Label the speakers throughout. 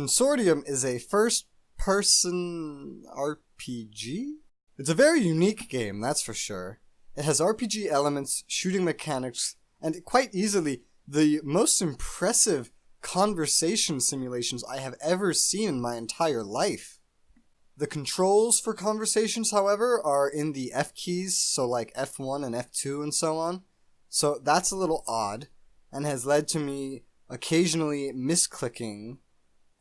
Speaker 1: Consortium is a first-person RPG? It's a very unique game, that's for sure. It has RPG elements, shooting mechanics, and quite easily the most impressive conversation simulations I have ever seen in my entire life. The controls for conversations, however, are in the F keys, so like F1 and F2 and so on. So that's a little odd, and has led to me occasionally misclicking,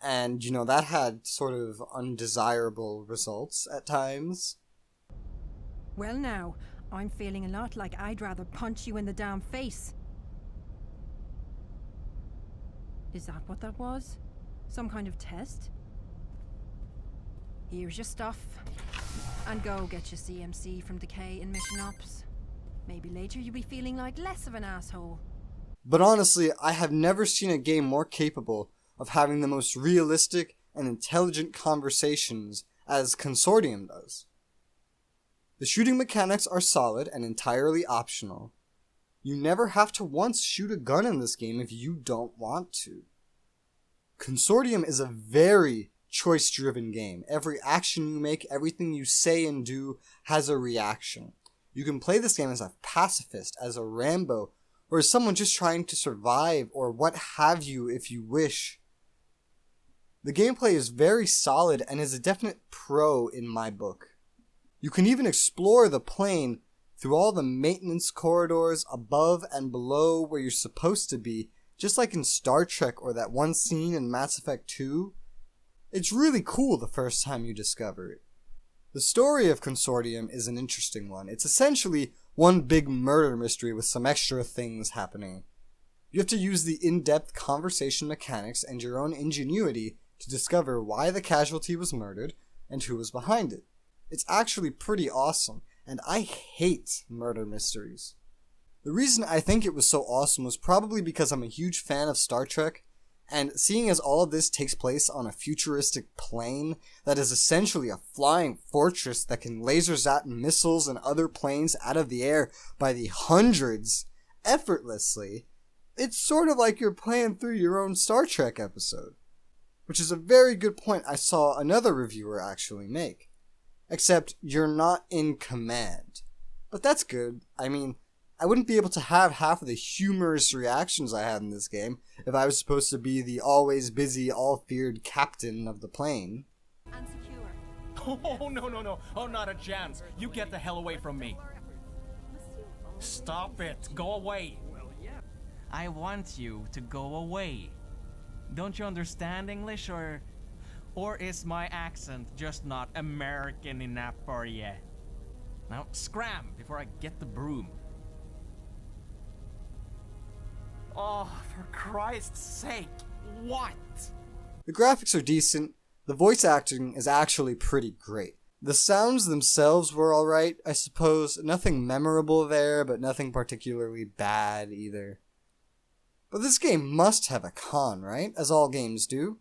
Speaker 1: and that had sort of undesirable results at times.
Speaker 2: Well now, I'm feeling a lot like I'd rather punch you in the damn face. Is that what that was? Some kind of test? Here's your stuff. And go get your CMC from Decay in Mission Ops. Maybe later you'll be feeling like less of an asshole.
Speaker 1: But honestly, I have never seen a game more capable of having the most realistic and intelligent conversations as Consortium does. The shooting mechanics are solid and entirely optional. You never have to once shoot a gun in this game if you don't want to. Consortium is a very choice-driven game. Every action you make, everything you say and do has a reaction. You can play this game as a pacifist, as a Rambo, or as someone just trying to survive, or what have you if you wish. The gameplay is very solid and is a definite pro in my book. You can even explore the plane through all the maintenance corridors above and below where you're supposed to be, just like in Star Trek or that one scene in Mass Effect 2. It's really cool the first time you discover it. The story of Consortium is an interesting one. It's essentially one big murder mystery with some extra things happening. You have to use the in-depth conversation mechanics and your own ingenuity to discover why the casualty was murdered and who was behind it. It's actually pretty awesome, and I hate murder mysteries. The reason I think it was so awesome was probably because I'm a huge fan of Star Trek, and seeing as all of this takes place on a futuristic plane that is essentially a flying fortress that can laser zap missiles and other planes out of the air by the hundreds effortlessly, it's sort of like you're playing through your own Star Trek episode. Which is a very good point I saw another reviewer actually make. Except you're not in command. But that's good. I mean, I wouldn't be able to have half of the humorous reactions I had in this game if I was supposed to be the always busy, all-feared captain of the plane.
Speaker 3: Unsecure. Oh, no. Oh, not a chance. You get the hell away from me. Stop it. Go away. I want you to go away. Don't you understand English, or is my accent just not American enough for you? Now scram before I get the broom. Oh, for Christ's sake, what?
Speaker 1: The graphics are decent. The voice acting is actually pretty great. The sounds themselves were alright, I suppose. Nothing memorable there, but nothing particularly bad either. But this game must have a con, right? As all games do.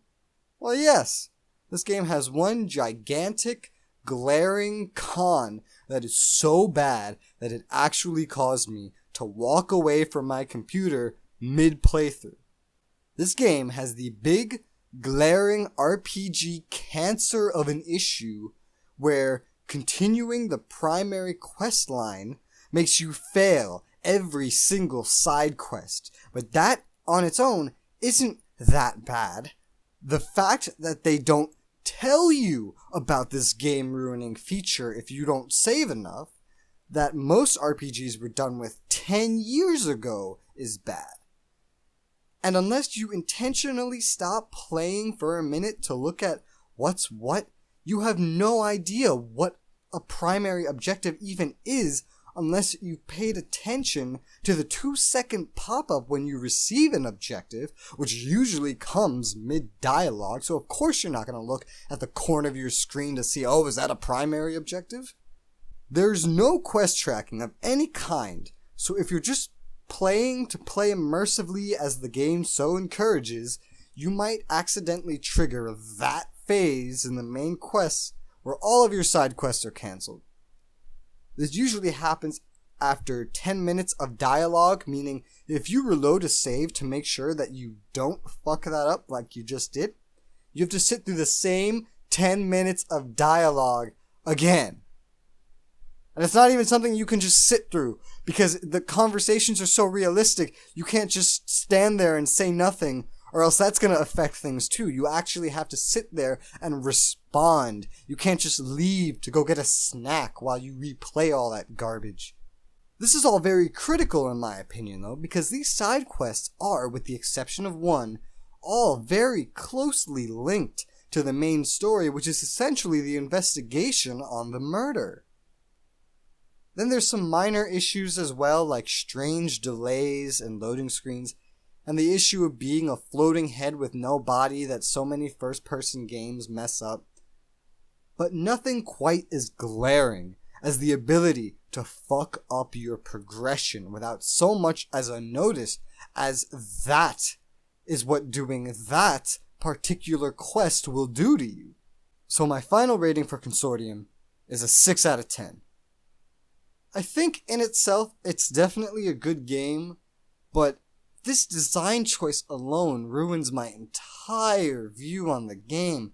Speaker 1: Well, yes. This game has one gigantic, glaring con that is so bad that it actually caused me to walk away from my computer mid-playthrough. This game has the big, glaring RPG cancer of an issue where continuing the primary quest line makes you fail every single side quest. But that, on its own, isn't that bad. The fact that they don't tell you about this game-ruining feature if you don't save enough, that most RPGs were done with 10 years ago, is bad. And unless you intentionally stop playing for a minute to look at what's what, you have no idea what a primary objective even is unless you've paid attention to the 2-second pop-up when you receive an objective, which usually comes mid-dialogue, so of course you're not going to look at the corner of your screen to see, oh, is that a primary objective? There's no quest tracking of any kind, so if you're just playing to play immersively as the game so encourages, you might accidentally trigger that phase in the main quests where all of your side quests are cancelled. This usually happens after 10 minutes of dialogue, meaning if you reload a save to make sure that you don't fuck that up like you just did, you have to sit through the same 10 minutes of dialogue again. And it's not even something you can just sit through, because the conversations are so realistic, you can't just stand there and say nothing, or else that's going to affect things too. You actually have to sit there and respond. You can't just leave to go get a snack while you replay all that garbage. This is all very critical in my opinion though, because these side quests are, with the exception of one, all very closely linked to the main story, which is essentially the investigation on the murder. Then there's some minor issues as well, like strange delays and loading screens, and the issue of being a floating head with no body that so many first-person games mess up. But nothing quite as glaring as the ability to fuck up your progression without so much as a notice, as that is what doing that particular quest will do to you. So my final rating for Consortium is a 6 out of 10. I think in itself it's definitely a good game, but this design choice alone ruins my entire view on the game.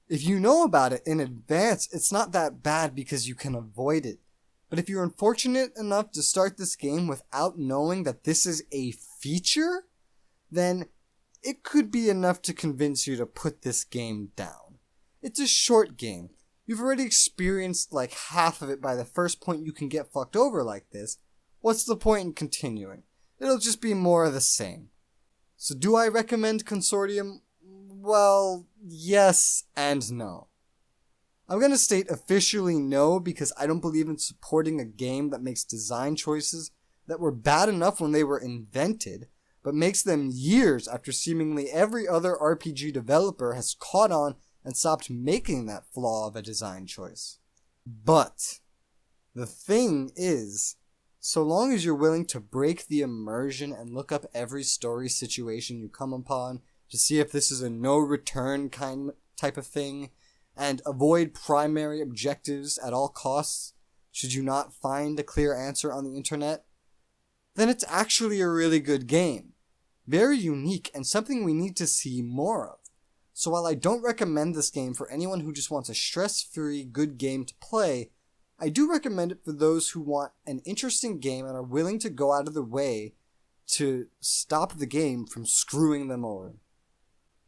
Speaker 1: If you know about it in advance, it's not that bad because you can avoid it. But if you're unfortunate enough to start this game without knowing that this is a feature, then it could be enough to convince you to put this game down. It's a short game. You've already experienced like half of it by the first point you can get fucked over like this. What's the point in continuing? It'll just be more of the same. So do I recommend Consortium? Well, yes and no. I'm gonna state officially no because I don't believe in supporting a game that makes design choices that were bad enough when they were invented, but makes them years after seemingly every other RPG developer has caught on and stopped making that flaw of a design choice. But the thing is, so long as you're willing to break the immersion and look up every story situation you come upon to see if this is a no-return type of thing, and avoid primary objectives at all costs, should you not find a clear answer on the internet, then it's actually a really good game. Very unique and something we need to see more of. So while I don't recommend this game for anyone who just wants a stress-free good game to play, I do recommend it for those who want an interesting game and are willing to go out of the way to stop the game from screwing them over.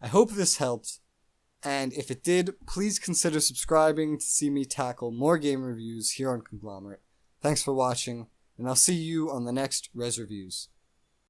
Speaker 1: I hope this helped, and if it did, please consider subscribing to see me tackle more game reviews here on Konglomerat. Thanks for watching, and I'll see you on the next Res Reviews.